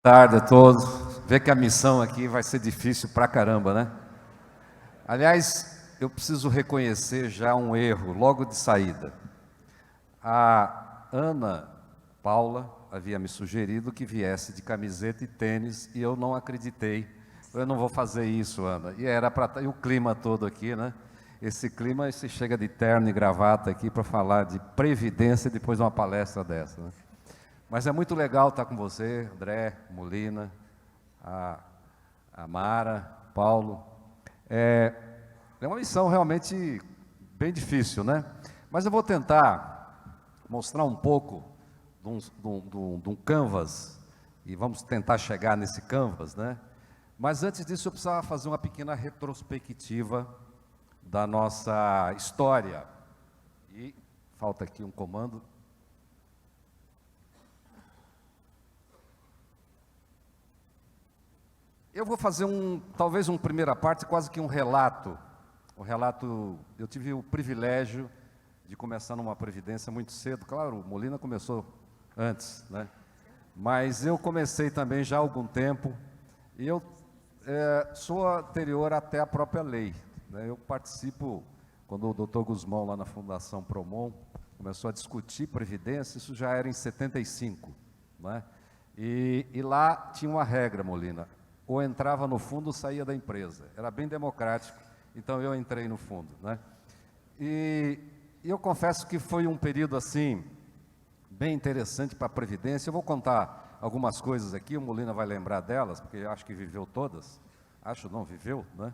Tarde a todos. Vê que a missão aqui vai ser difícil pra caramba, né? Aliás, eu preciso reconhecer já um erro logo de saída. A Ana Paula havia me sugerido que viesse de camiseta e tênis e eu não acreditei. Eu não vou fazer isso, Ana. E era para e o clima todo aqui, né? Esse clima, você chega de terno e gravata aqui para falar de previdência depois de uma palestra dessa, né? Mas é muito legal estar com você, André, Molina, a Mara, Paulo. É uma missão realmente bem difícil, né? Mas eu vou tentar mostrar um pouco de um canvas, e vamos tentar chegar nesse canvas, né? Mas antes disso eu precisava fazer uma pequena retrospectiva da nossa história. E falta aqui um comando. Eu vou fazer talvez uma primeira parte, quase que um relato. Eu tive o privilégio de começar numa previdência muito cedo. Claro, o Molina começou antes, né? Mas eu comecei também já há algum tempo, e eu sou anterior até à própria lei, né? Eu participo, quando o Dr. Guzmão, lá na Fundação Promon, começou a discutir previdência, isso já era em 75, né? E lá tinha uma regra, Molina: ou entrava no fundo ou saía da empresa. Era bem democrático, então eu entrei no fundo, né? E eu confesso que foi um período assim, bem interessante para a Previdência. Eu vou contar algumas coisas aqui, o Molina vai lembrar delas, porque eu acho que viveu todas. Acho não, viveu, né?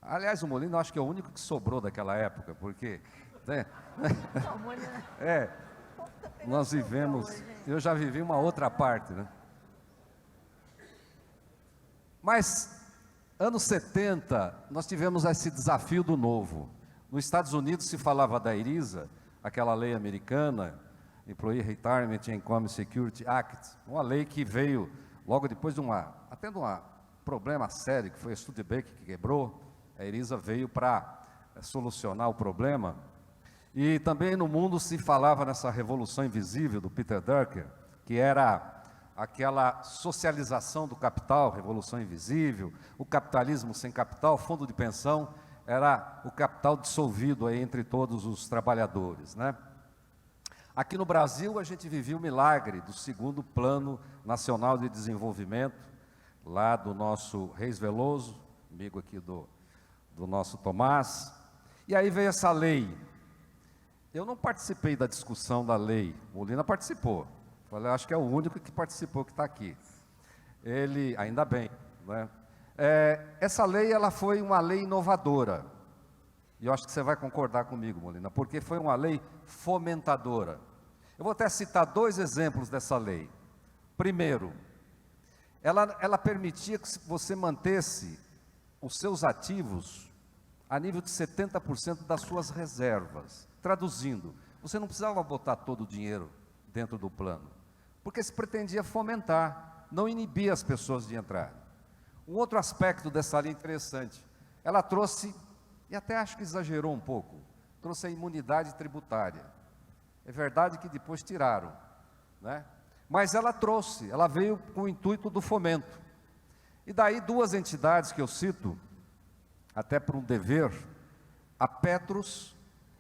Aliás, o Molina eu acho que é o único que sobrou daquela época, porque, né? Nós vivemos, eu já vivi uma outra parte, né? Mas, anos 70, nós tivemos esse desafio do novo. Nos Estados Unidos se falava da ERISA, aquela lei americana, Employee Retirement and Income Security Act, uma lei que veio logo depois de um problema sério, que foi a Studebaker que quebrou. A ERISA veio para solucionar o problema. E também no mundo se falava nessa revolução invisível do Peter Drucker, que era aquela socialização do capital, revolução invisível, o capitalismo sem capital, fundo de pensão, era o capital dissolvido aí entre todos os trabalhadores, né? Aqui no Brasil, a gente vivia o milagre do segundo Plano Nacional de Desenvolvimento, lá do nosso Reis Veloso, amigo aqui do nosso Tomás. E aí veio essa lei. Eu não participei da discussão da lei, Molina participou. Falei, acho que é o único que participou, que está aqui. Ele, ainda bem, né? Essa lei, ela foi uma lei inovadora. E eu acho que você vai concordar comigo, Molina, porque foi uma lei fomentadora. Eu vou até citar dois exemplos dessa lei. Primeiro, ela permitia que você mantesse os seus ativos a nível de 70% das suas reservas. Traduzindo, você não precisava botar todo o dinheiro dentro do plano, porque se pretendia fomentar, não inibir as pessoas de entrar. Um outro aspecto dessa lei interessante, ela trouxe, e até acho que exagerou um pouco, trouxe a imunidade tributária. É verdade que depois tiraram, né? Mas ela veio com o intuito do fomento. E daí duas entidades que eu cito, até por um dever, a Petros,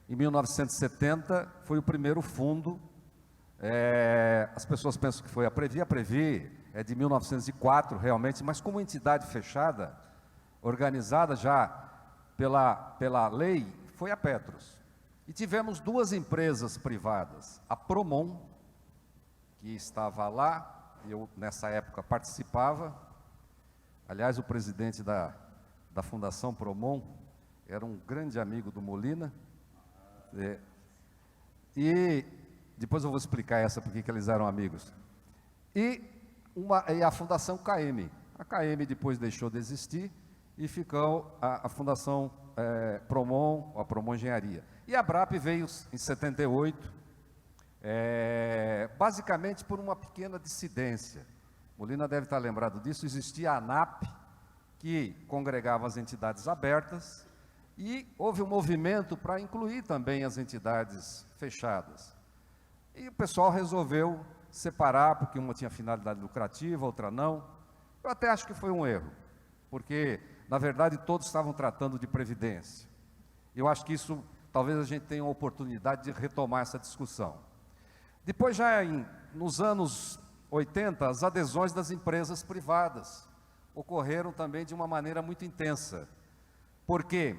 em 1970, foi o primeiro fundo. As pessoas pensam que foi a Previ é de 1904 realmente, mas como entidade fechada, organizada já pela lei, foi a Petros. E tivemos duas empresas privadas, a Promon, que estava lá, eu nessa época participava. Aliás, o presidente da Fundação Promon era um grande amigo do Molina, e depois eu vou explicar porque que eles eram amigos. E a Fundação KM. A KM depois deixou de existir e ficou a Fundação Promon, a Promon Engenharia. E a Abrap veio em 78, basicamente por uma pequena dissidência. Molina deve estar lembrado disso. Existia a ANAP, que congregava as entidades abertas, e houve um movimento para incluir também as entidades fechadas. E o pessoal resolveu separar, porque uma tinha finalidade lucrativa, outra não. Eu até acho que foi um erro, porque, na verdade, todos estavam tratando de previdência. Eu acho que isso, talvez a gente tenha uma oportunidade de retomar essa discussão. Depois, nos anos 80, as adesões das empresas privadas ocorreram também de uma maneira muito intensa, porque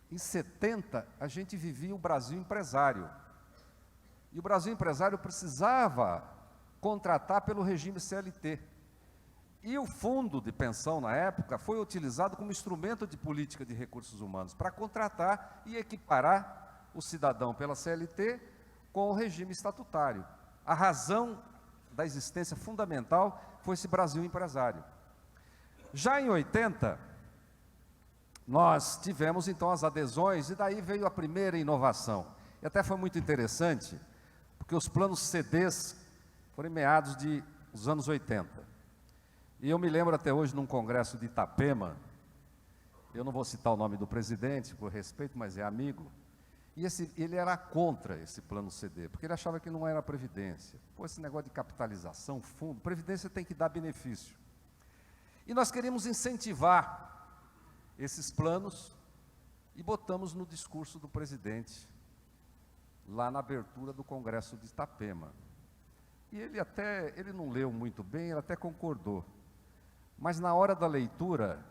em 70 a gente vivia o Brasil empresário, e o Brasil empresário precisava contratar pelo regime CLT, e o fundo de pensão na época foi utilizado como instrumento de política de recursos humanos, para contratar e equiparar o cidadão pela CLT com o regime estatutário. A razão da existência fundamental foi esse Brasil empresário. Já em 80, nós tivemos então as adesões, e daí veio a primeira inovação. E até foi muito interessante, porque os planos CDs foram em meados dos anos 80. E eu me lembro até hoje, num congresso de Itapema, eu não vou citar o nome do presidente, por respeito, mas é amigo, e ele era contra esse plano CD, porque ele achava que não era previdência. Pô, esse negócio de capitalização, fundo, previdência tem que dar benefício. E nós queríamos incentivar esses planos e botamos no discurso do presidente, lá na abertura do congresso de Itapema. E ele não leu muito bem, ele até concordou. Mas na hora da leitura,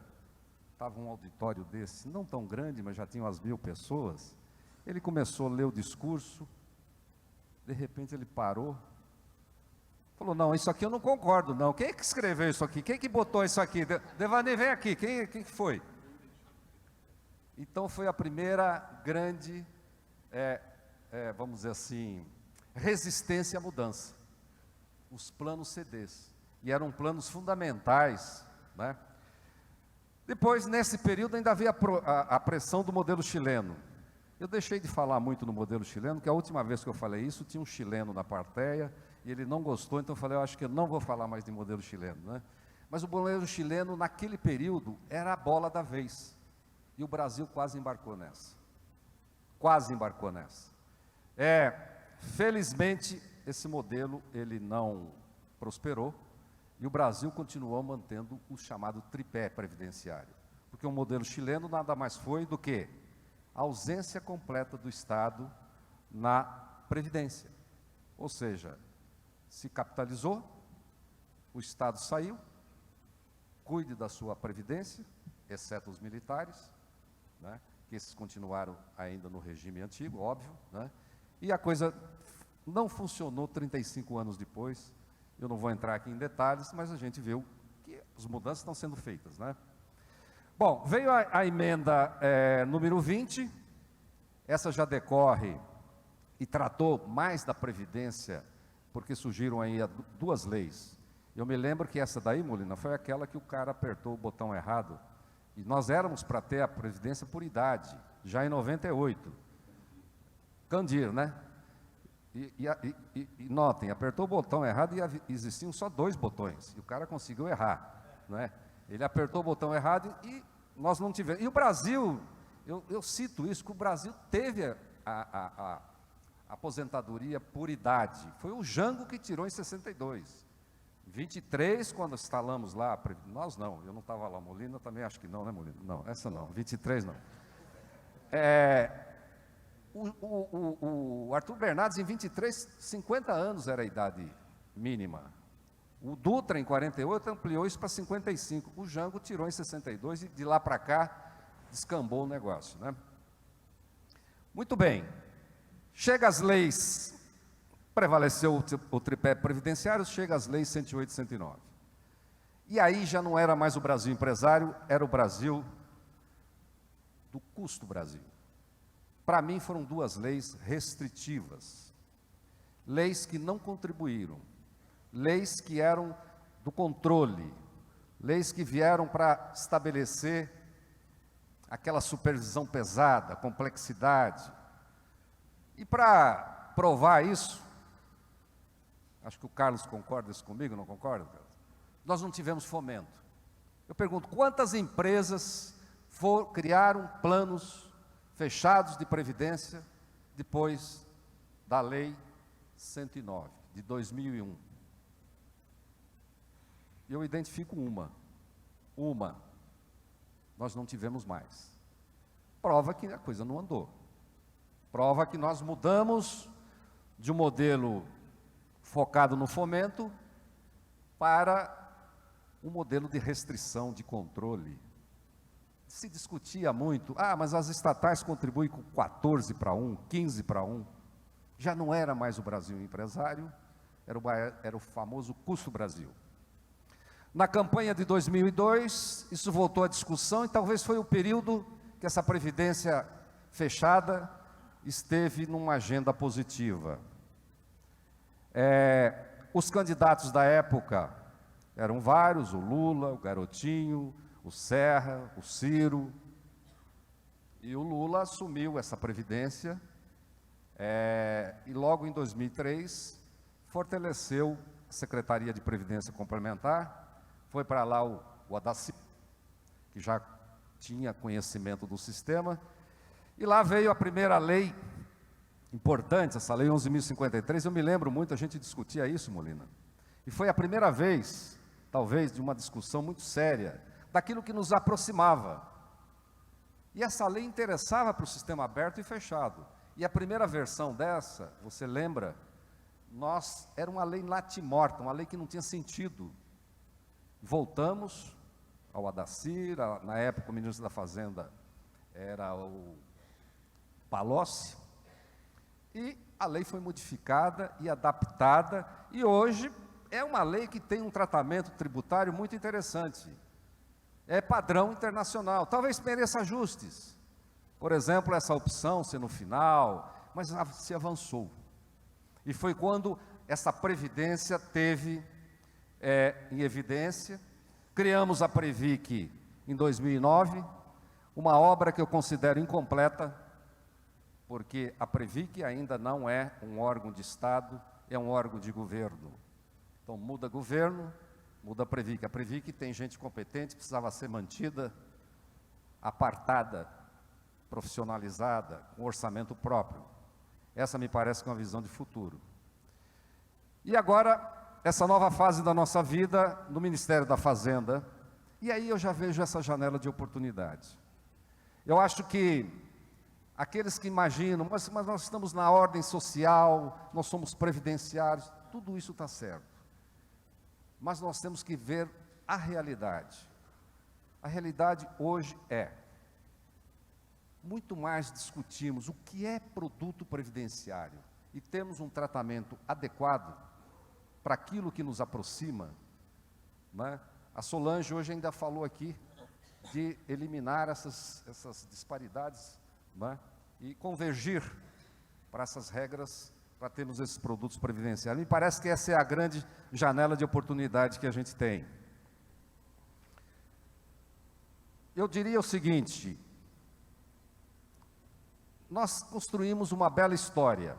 estava um auditório desse, não tão grande, mas já tinha umas 1000 pessoas, ele começou a ler o discurso, de repente ele parou, falou, não, isso aqui eu não concordo não, quem é que escreveu isso aqui? Quem é que botou isso aqui? Devaney, vem aqui, quem foi? Então foi a primeira grande, vamos dizer assim, resistência à mudança, os planos CDs, e eram planos fundamentais, né? Depois, nesse período, ainda havia a pressão do modelo chileno. Eu deixei de falar muito no modelo chileno, porque a última vez que eu falei isso, tinha um chileno na plateia, e ele não gostou, então eu falei, eu acho que eu não vou falar mais de modelo chileno, né? Mas o modelo chileno, naquele período, era a bola da vez, e o Brasil quase embarcou nessa. Quase embarcou nessa. Felizmente, esse modelo, ele não prosperou, e o Brasil continuou mantendo o chamado tripé previdenciário, porque o modelo chileno nada mais foi do que a ausência completa do Estado na previdência, ou seja, se capitalizou, o Estado saiu, cuide da sua previdência, exceto os militares, né, que esses continuaram ainda no regime antigo, óbvio, né, e a coisa não funcionou 35 anos depois. Eu não vou entrar aqui em detalhes, mas a gente viu que as mudanças estão sendo feitas, né? Bom, veio a emenda número 20, essa já decorre e tratou mais da Previdência, porque surgiram aí duas leis. Eu me lembro que essa daí, Molina, foi aquela que o cara apertou o botão errado, e nós éramos para ter a Previdência por idade, já em 98. Candir, né? E notem, apertou o botão errado e existiam só 2 botões, e o cara conseguiu errar, né? Ele apertou o botão errado e nós não tivemos. E o Brasil, eu cito isso, que o Brasil teve a aposentadoria por idade. Foi o Jango que tirou em 62. 23, quando instalamos lá, nós não, eu não estava lá, Molina também acho que não, né, Molina? Não, essa não, 23 não. O Arthur Bernardes, em 23, 50 anos era a idade mínima. O Dutra, em 48, ampliou isso para 55. O Jango tirou em 62 e de lá para cá descambou o negócio, né? Muito bem. Chega as leis, prevaleceu o tripé previdenciário, chega as leis 108 e 109. E aí já não era mais o Brasil empresário, era o Brasil do custo Brasil. Para mim foram 2 leis restritivas, leis que não contribuíram, leis que eram do controle, leis que vieram para estabelecer aquela supervisão pesada, complexidade. E para provar isso, acho que o Carlos concorda isso comigo, não concorda, Carlos? Nós não tivemos fomento. Eu pergunto, quantas empresas criaram planos fechados de previdência depois da lei 109? de 2001. Eu identifico uma, nós não tivemos mais. Prova que a coisa não andou. Prova que nós mudamos de um modelo focado no fomento para um modelo de restrição, de controle. Se discutia muito, mas as estatais contribuem com 14 para 1, 15 para 1. Já não era mais o Brasil empresário, era o famoso custo Brasil. Na campanha de 2002, isso voltou à discussão e talvez foi o período que essa previdência fechada esteve numa agenda positiva. Os candidatos da época eram vários, o Lula, o Garotinho, o Serra, o Ciro, e o Lula assumiu essa previdência, e logo em 2003 fortaleceu a Secretaria de Previdência Complementar. Foi para lá o Haddad, que já tinha conhecimento do sistema, e lá veio a primeira lei importante, essa lei 11.053, eu me lembro muito, a gente discutia isso, Molina, e foi a primeira vez, talvez, de uma discussão muito séria, daquilo que nos aproximava. E essa lei interessava para o sistema aberto e fechado. E a primeira versão dessa, você lembra, era uma lei natimorta, uma lei que não tinha sentido. Voltamos ao Haddad, na época o ministro da Fazenda era o Palocci, e a lei foi modificada e adaptada, e hoje é uma lei que tem um tratamento tributário muito interessante. É padrão internacional, talvez mereça ajustes. Por exemplo, essa opção ser no final, mas se avançou. E foi quando essa previdência teve em evidência. Criamos a Previc em 2009, uma obra que eu considero incompleta, porque a Previc ainda não é um órgão de Estado, é um órgão de governo. Então muda governo, muda a Previc. A Previc tem gente competente, precisava ser mantida, apartada, profissionalizada, com orçamento próprio. Essa me parece que é uma visão de futuro. E agora, essa nova fase da nossa vida no Ministério da Fazenda, e aí eu já vejo essa janela de oportunidade. Eu acho que aqueles que imaginam, mas nós estamos na ordem social, nós somos previdenciários, tudo isso está certo. Mas nós temos que ver a realidade. A realidade hoje muito mais discutimos o que é produto previdenciário e temos um tratamento adequado para aquilo que nos aproxima, né? A Solange hoje ainda falou aqui de eliminar essas disparidades, né? E convergir para essas regras, para termos esses produtos previdenciários. Me parece que essa é a grande janela de oportunidade que a gente tem. Eu diria o seguinte: nós construímos uma bela história.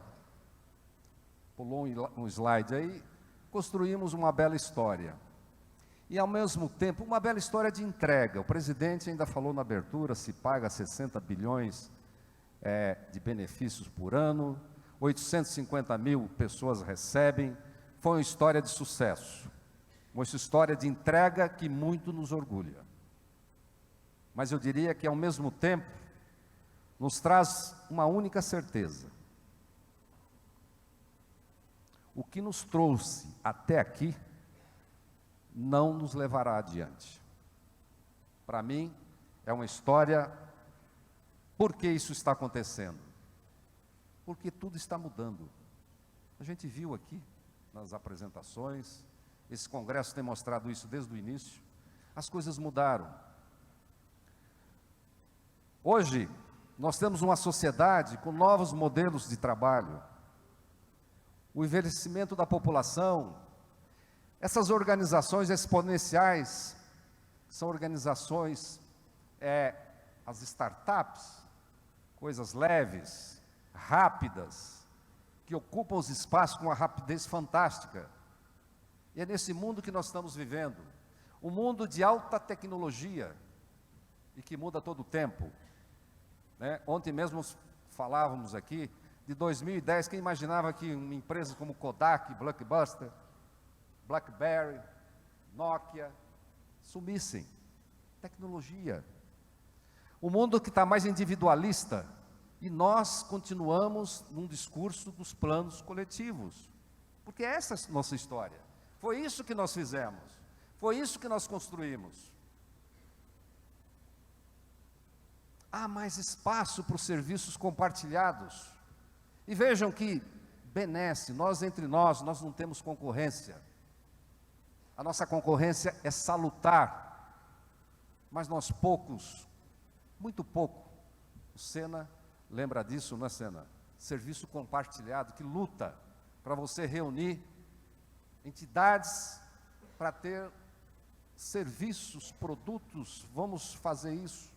Pulou um slide aí. Construímos uma bela história. E, ao mesmo tempo, uma bela história de entrega. O presidente ainda falou na abertura, se paga 60 bilhões de benefícios por ano, 850 mil pessoas recebem. Foi uma história de sucesso. Uma história de entrega que muito nos orgulha. Mas eu diria que, ao mesmo tempo, nos traz uma única certeza. O que nos trouxe até aqui não nos levará adiante. Para mim, é uma história. Por que isso está acontecendo? Porque tudo está mudando. A gente viu aqui nas apresentações, esse congresso tem mostrado isso desde o início. As coisas mudaram. Hoje, nós temos uma sociedade com novos modelos de trabalho. O envelhecimento da população, essas organizações exponenciais, são organizações, as startups, coisas leves, rápidas, que ocupam os espaços com uma rapidez fantástica. E é nesse mundo que nós estamos vivendo, um mundo de alta tecnologia, e que muda todo o tempo. Ontem mesmo falávamos aqui de 2010, quem imaginava que uma empresa como Kodak, Blockbuster, BlackBerry, Nokia, sumissem? Tecnologia. O mundo que está mais individualista, e nós continuamos num discurso dos planos coletivos, porque essa é a nossa história. Foi isso que nós fizemos, foi isso que nós construímos. Há mais espaço para os serviços compartilhados. E vejam que benesse, nós entre nós não temos concorrência. A nossa concorrência é salutar, mas nós poucos, muito pouco. O Sena lembra disso, não é, Sena? Serviço compartilhado, que luta para você reunir entidades para ter serviços, produtos, vamos fazer isso.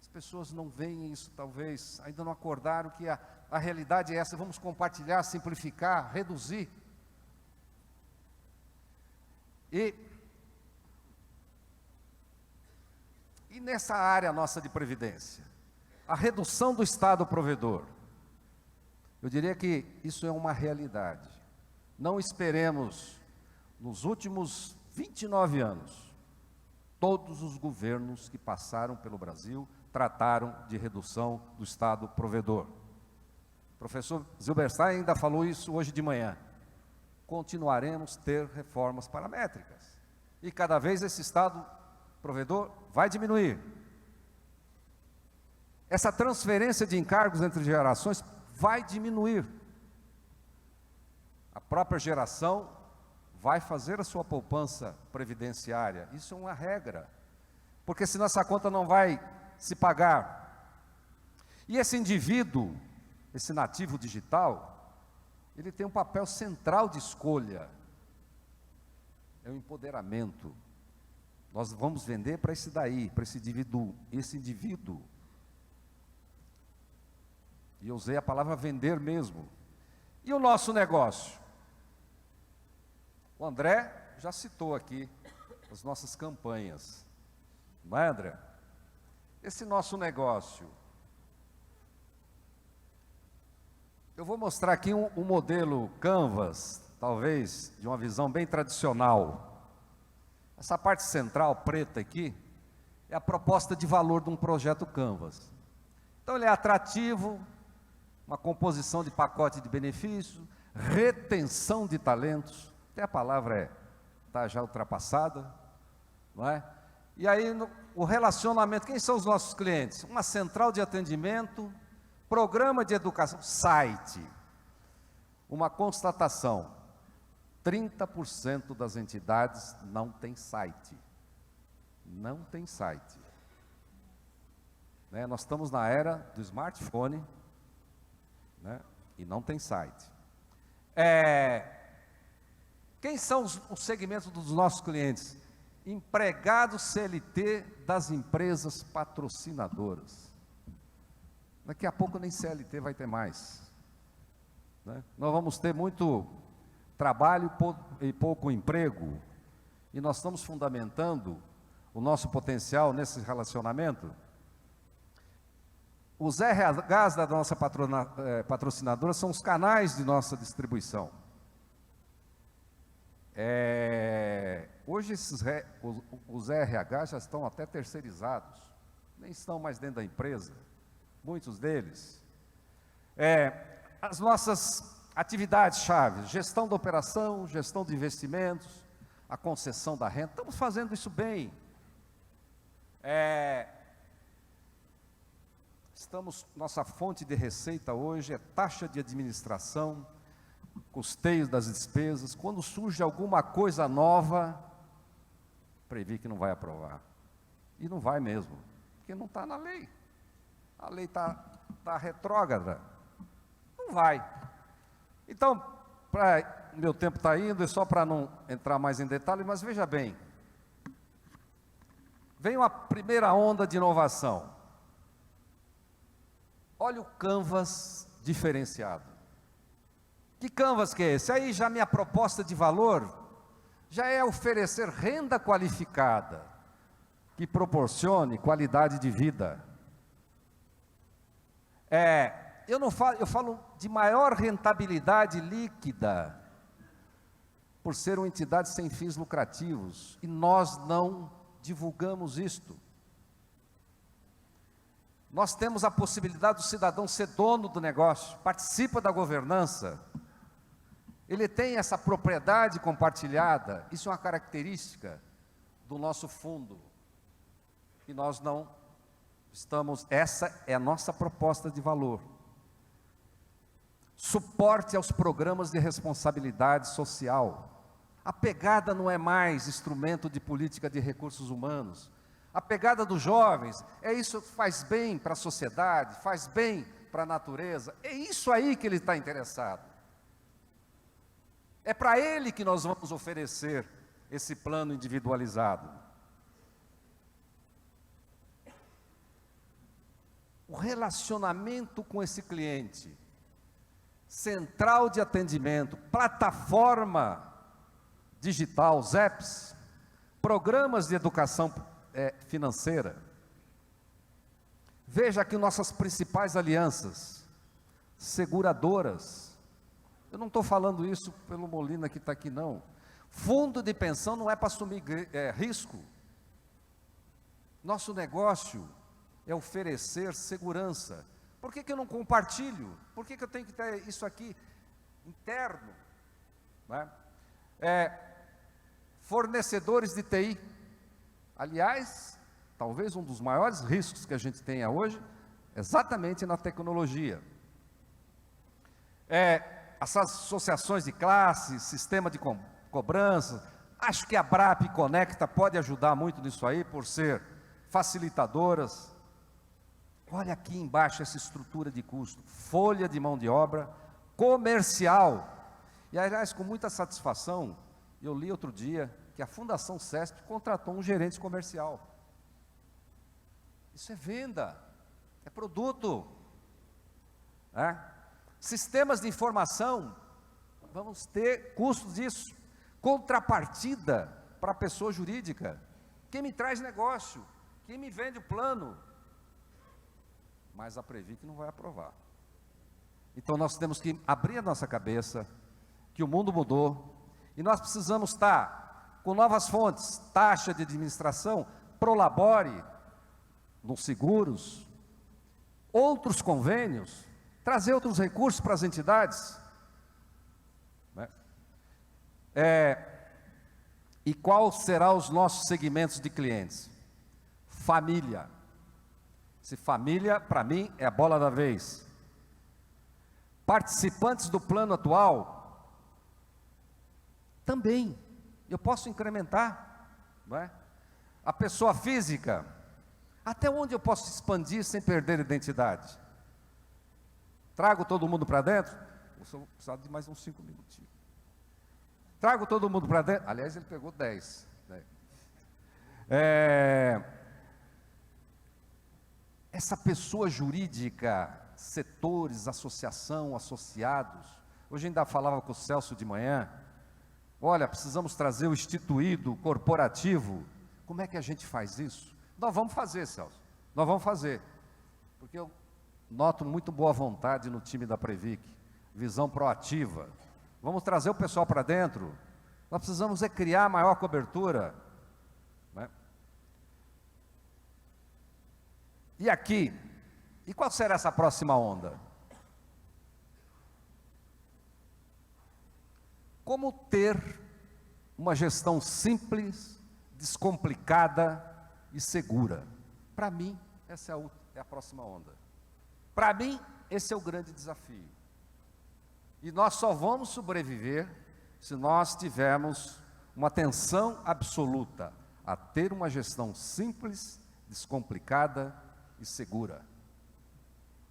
As pessoas não veem isso, talvez, ainda não acordaram que a realidade é essa, vamos compartilhar, simplificar, reduzir. E nessa área nossa de previdência, a redução do Estado provedor, eu diria que isso é uma realidade. Não esperemos, nos últimos 29 anos, todos os governos que passaram pelo Brasil trataram de redução do Estado provedor. O professor Zilberstein ainda falou isso hoje de manhã. Continuaremos a ter reformas paramétricas. E cada vez esse Estado provedor vai diminuir. Essa transferência de encargos entre gerações vai diminuir. A própria geração vai fazer a sua poupança previdenciária. Isso é uma regra. Porque senão essa conta não vai se pagar. E esse indivíduo, esse nativo digital, ele tem um papel central de escolha. É o empoderamento. Nós vamos vender para esse daí, para esse indivíduo. E eu usei a palavra vender mesmo. E o nosso negócio? O André já citou aqui as nossas campanhas. Não é, André? Esse nosso negócio. Eu vou mostrar aqui um modelo Canvas, talvez, de uma visão bem tradicional. Essa parte central, preta aqui, é a proposta de valor de um projeto Canvas. Então ele é atrativo, uma composição de pacote de benefícios, retenção de talentos, até a palavra está já ultrapassada, não é? E aí o relacionamento, quem são os nossos clientes? Uma central de atendimento, programa de educação, site. Uma constatação, 30% das entidades não tem site. Não tem site. Né? Nós estamos na era do smartphone, né? E não tem site. Quem são os segmentos dos nossos clientes? Empregados CLT das empresas patrocinadoras. Daqui a pouco nem CLT vai ter mais. Né? Nós vamos ter muito trabalho e pouco emprego. E nós estamos fundamentando o nosso potencial nesse relacionamento. Os RHs da nossa patrocinadora são os canais de nossa distribuição. Hoje os RHs já estão até terceirizados, nem estão mais dentro da empresa, muitos deles. As nossas atividades-chave, gestão da operação, gestão de investimentos, a concessão da renda, estamos fazendo isso bem. Nossa fonte de receita hoje é taxa de administração, custeios das despesas. Quando surge alguma coisa nova, previ que não vai aprovar. E não vai mesmo, porque não está na lei. A lei está retrógrada. Não vai. Então, meu tempo está indo, e só para não entrar mais em detalhe, mas veja bem. Vem uma primeira onda de inovação. Olha o Canvas diferenciado. Que Canvas que é esse? Aí já minha proposta de valor já é oferecer renda qualificada, que proporcione qualidade de vida. eu falo de maior rentabilidade líquida, por ser uma entidade sem fins lucrativos, e nós não divulgamos isto. Nós temos a possibilidade do cidadão ser dono do negócio, participa da governança, ele tem essa propriedade compartilhada, isso é uma característica do nosso fundo, e nós não estamos, essa é a nossa proposta de valor. Suporte aos programas de responsabilidade social. A pegada não é mais instrumento de política de recursos humanos. A pegada dos jovens é isso, faz bem para a sociedade, faz bem para a natureza. É isso aí que ele está interessado. É para ele que nós vamos oferecer esse plano individualizado. O relacionamento com esse cliente, central de atendimento, plataforma digital, ZEPs, programas de educação financeira. Veja aqui nossas principais alianças, seguradoras. Eu não estou falando isso pelo Molina que está aqui, não. Fundo de pensão não é para assumir risco. Nosso negócio é oferecer segurança. Por que eu não compartilho? Por que eu tenho que ter isso aqui interno? Né? Fornecedores de TI. Aliás, talvez um dos maiores riscos que a gente tenha hoje, exatamente na tecnologia. Essas associações de classe, sistema de cobrança, acho que a BRAP Conecta pode ajudar muito nisso aí, por ser facilitadoras. Olha aqui embaixo essa estrutura de custo, folha de mão de obra comercial. E aliás, com muita satisfação, eu li outro dia que a Fundação CESP contratou um gerente comercial. Isso é venda, é produto. Sistemas de informação, vamos ter custos disso. Contrapartida para a pessoa jurídica. Quem me traz negócio, quem me vende o plano. Mas a Previc não vai aprovar. Então nós temos que abrir a nossa cabeça, que o mundo mudou, e nós precisamos estar com novas fontes, taxa de administração, Prolabore, nos seguros, outros convênios, trazer outros recursos para as entidades. E qual será os nossos segmentos de clientes? Família. Se família, para mim, é a bola da vez. Participantes do plano atual, também, eu posso incrementar, não é? A pessoa física, até onde eu posso expandir sem perder a identidade? Trago todo mundo para dentro? Eu só precisar de mais uns 5 minutinhos. Trago todo mundo para dentro? Aliás, ele pegou 10. Né? Essa pessoa jurídica, setores, associação, associados. Hoje ainda falava com o Celso de manhã. Olha, precisamos trazer o instituído, corporativo. Como é que a gente faz isso? Nós vamos fazer, Celso. Nós vamos fazer. Porque eu noto muito boa vontade no time da Previc. Visão proativa. Vamos trazer o pessoal para dentro. Nós precisamos criar maior cobertura. Né? E aqui, e qual será essa próxima onda? Como ter uma gestão simples, descomplicada e segura? Para mim, essa é a próxima onda. Para mim, esse é o grande desafio. E nós só vamos sobreviver se nós tivermos uma atenção absoluta a ter uma gestão simples, descomplicada e segura.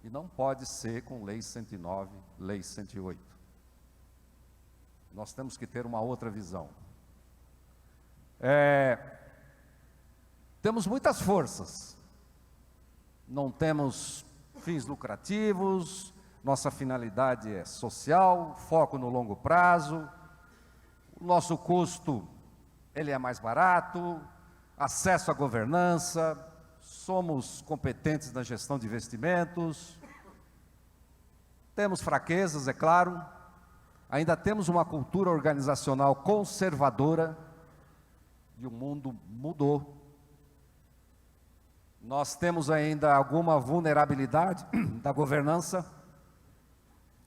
E não pode ser com Lei 109, Lei 108. Nós temos que ter uma outra visão. Temos muitas forças. Não temos fins lucrativos, nossa finalidade é social, foco no longo prazo, o nosso custo, ele é mais barato, acesso à governança, somos competentes na gestão de investimentos. Temos fraquezas, é claro, ainda temos uma cultura organizacional conservadora e o mundo mudou. Nós temos ainda alguma vulnerabilidade da governança.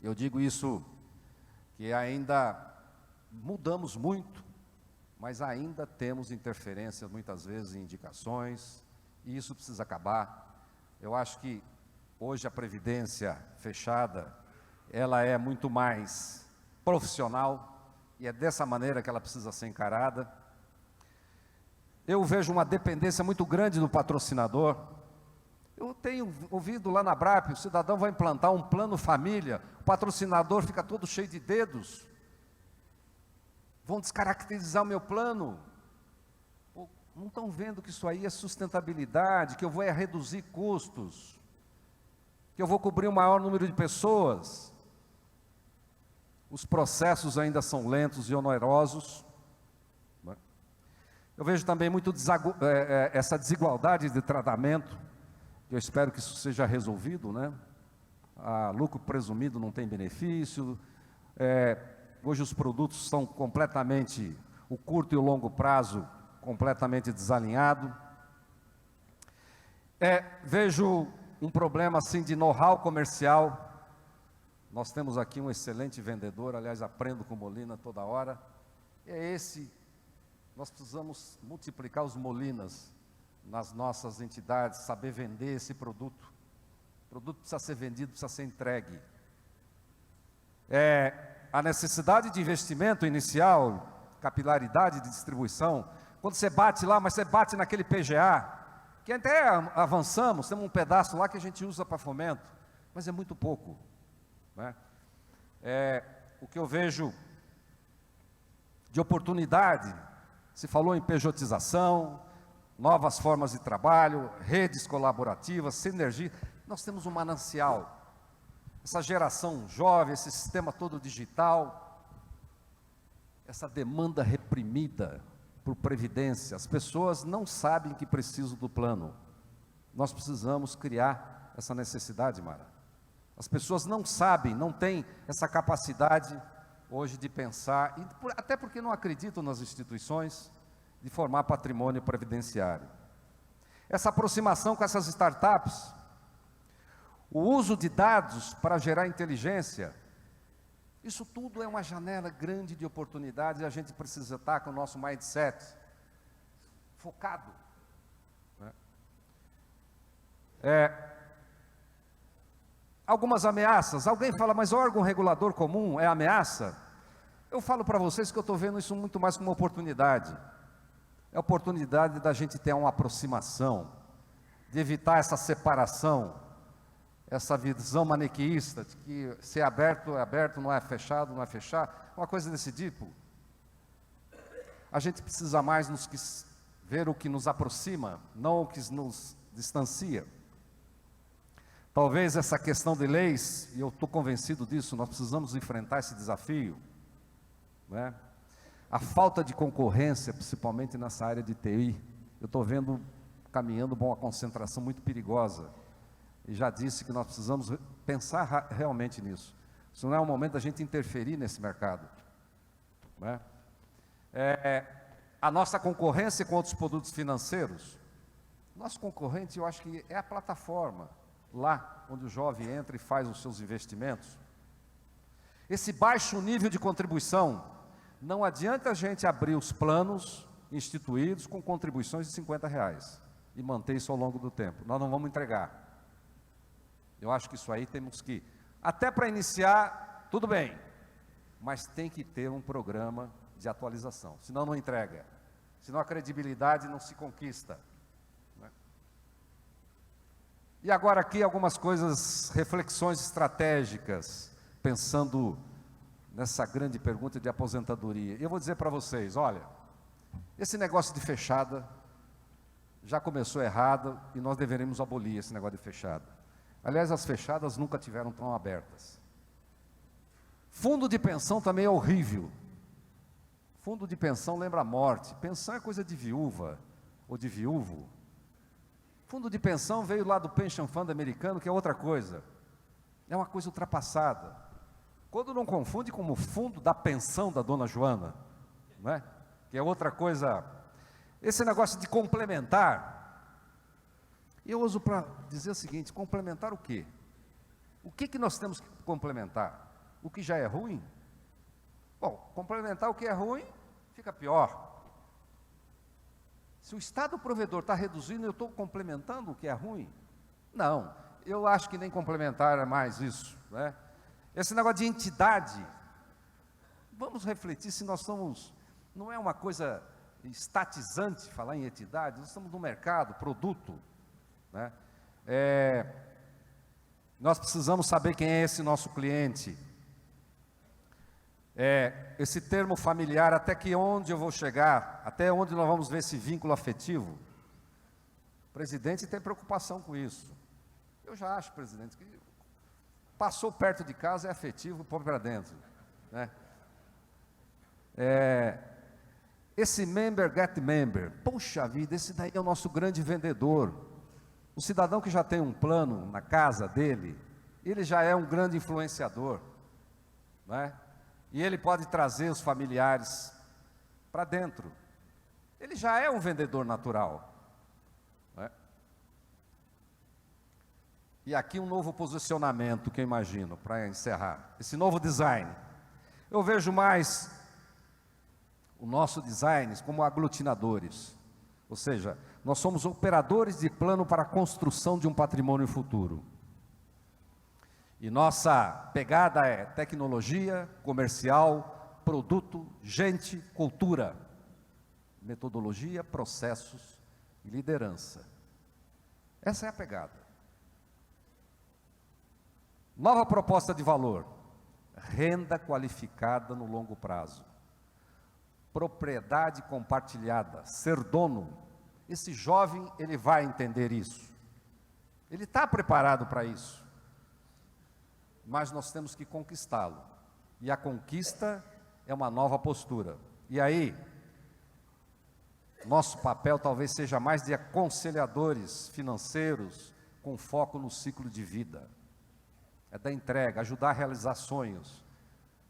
Eu digo isso, que ainda mudamos muito, mas ainda temos interferências muitas vezes em indicações, e isso precisa acabar. Eu acho que hoje a Previdência fechada, ela é muito mais profissional, e é dessa maneira que ela precisa ser encarada. Eu vejo uma dependência muito grande do patrocinador. Eu tenho ouvido lá na Abrap, o cidadão vai implantar um plano família, o patrocinador fica todo cheio de dedos. Vão descaracterizar o meu plano. Pô, não estão vendo que isso aí é sustentabilidade, que eu vou reduzir custos, que eu vou cobrir o maior número de pessoas. Os processos ainda são lentos e onerosos. Eu vejo também muito essa desigualdade de tratamento. Eu espero que isso seja resolvido, né? Lucro presumido não tem benefício. Hoje os produtos são completamente, o curto e o longo prazo, completamente desalinhado. Vejo um problema assim de know-how comercial. Nós temos aqui um excelente vendedor, aliás, aprendo com o Molina toda hora. Nós precisamos multiplicar os Molinas nas nossas entidades, saber vender esse produto. O produto precisa ser vendido, precisa ser entregue. A necessidade de investimento inicial, capilaridade de distribuição, quando você bate lá, mas você bate naquele PGA, que até avançamos, temos um pedaço lá que a gente usa para fomento, mas é muito pouco, né? O que eu vejo de oportunidade, se falou em pejotização, novas formas de trabalho, redes colaborativas, sinergia. Nós temos um manancial, essa geração jovem, esse sistema todo digital, essa demanda reprimida por previdência. As pessoas não sabem que precisam do plano. Nós precisamos criar essa necessidade, Mara. As pessoas não sabem, não têm essa capacidade hoje de pensar, e até porque não acreditam nas instituições, de formar patrimônio previdenciário. Essa aproximação com essas startups, o uso de dados para gerar inteligência, isso tudo é uma janela grande de oportunidades, e a gente precisa estar com o nosso mindset focado, né? Algumas ameaças. Alguém fala, mas órgão regulador comum é ameaça? Eu falo para vocês que eu estou vendo isso muito mais como uma oportunidade. É a oportunidade da gente ter uma aproximação, de evitar essa separação, essa visão maniqueísta, de que se é aberto, não é fechado, não é fechar, uma coisa desse tipo. A gente precisa mais ver o que nos aproxima, não o que nos distancia. Talvez essa questão de leis, e eu estou convencido disso, nós precisamos enfrentar esse desafio, né? A falta de concorrência, principalmente nessa área de TI, eu estou vendo caminhando para uma concentração muito perigosa, e já disse que nós precisamos pensar realmente nisso. Isso não é o momento da gente interferir nesse mercado, né? A nossa concorrência com outros produtos financeiros, nosso concorrente, eu acho que é a plataforma, lá onde o jovem entra e faz os seus investimentos. Esse baixo nível de contribuição, não adianta a gente abrir os planos instituídos com contribuições de R$50 e manter isso ao longo do tempo. Nós não vamos entregar. Eu acho que isso aí temos que, até para iniciar, tudo bem, mas tem que ter um programa de atualização, senão não entrega, senão a credibilidade não se conquista. E agora aqui algumas coisas, reflexões estratégicas, pensando nessa grande pergunta de aposentadoria. Eu vou dizer para vocês, olha, esse negócio de fechada já começou errado e nós deveremos abolir esse negócio de fechada. Aliás, as fechadas nunca tiveram tão abertas. Fundo de pensão também é horrível. Fundo de pensão lembra a morte. Pensão é coisa de viúva ou de viúvo. Fundo de pensão veio lá do Pension Fund americano, que é outra coisa. É uma coisa ultrapassada. Quando não confunde com o fundo da pensão da dona Joana, né? Que é outra coisa. Esse negócio de complementar, eu uso para dizer o seguinte: complementar o quê? O que nós temos que complementar? O que já é ruim? Bom, complementar o que é ruim, fica pior. Se o Estado provedor está reduzindo, eu estou complementando o que é ruim? Não, eu acho que nem complementar é mais isso, né? Esse negócio de entidade, vamos refletir se nós somos, não é uma coisa estatizante falar em entidade, nós estamos no mercado, produto, né? Nós precisamos saber quem é esse nosso cliente. Esse termo familiar, até que onde eu vou chegar, até onde nós vamos ver esse vínculo afetivo. O presidente tem preocupação com isso. Eu já acho, presidente, que passou perto de casa, é afetivo, põe para dentro, né? Esse member get member, puxa vida, esse daí é o nosso grande vendedor. O cidadão que já tem um plano na casa dele, ele já é um grande influenciador, né? E ele pode trazer os familiares para dentro. Ele já é um vendedor natural, né? E aqui um novo posicionamento que eu imagino, para encerrar. Esse novo design. Eu vejo mais o nosso design como aglutinadores. Ou seja, nós somos operadores de plano para a construção de um patrimônio futuro. E nossa pegada é tecnologia, comercial, produto, gente, cultura, metodologia, processos e liderança. Essa é a pegada. Nova proposta de valor: renda qualificada no longo prazo, propriedade compartilhada, ser dono. Esse jovem, ele vai entender isso, ele está preparado para isso, mas nós temos que conquistá-lo, e a conquista é uma nova postura. E aí, nosso papel talvez seja mais de aconselhadores financeiros, com foco no ciclo de vida, é da entrega, ajudar a realizar sonhos,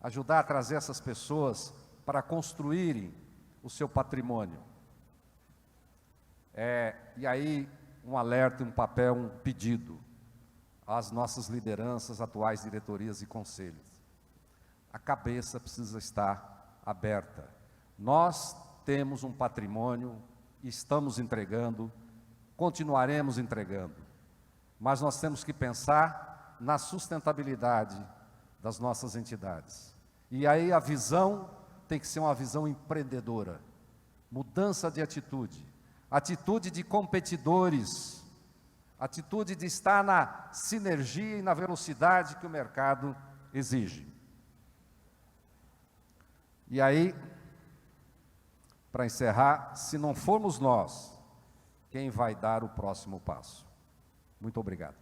ajudar a trazer essas pessoas para construírem o seu patrimônio. E aí, um alerta, um papel, um pedido às nossas lideranças, atuais diretorias e conselhos. A cabeça precisa estar aberta. Nós temos um patrimônio, estamos entregando, continuaremos entregando, mas nós temos que pensar na sustentabilidade das nossas entidades. E aí a visão tem que ser uma visão empreendedora, mudança de atitude, atitude de competidores, atitude de estar na sinergia e na velocidade que o mercado exige. E aí, para encerrar, se não formos nós, quem vai dar o próximo passo? Muito obrigado.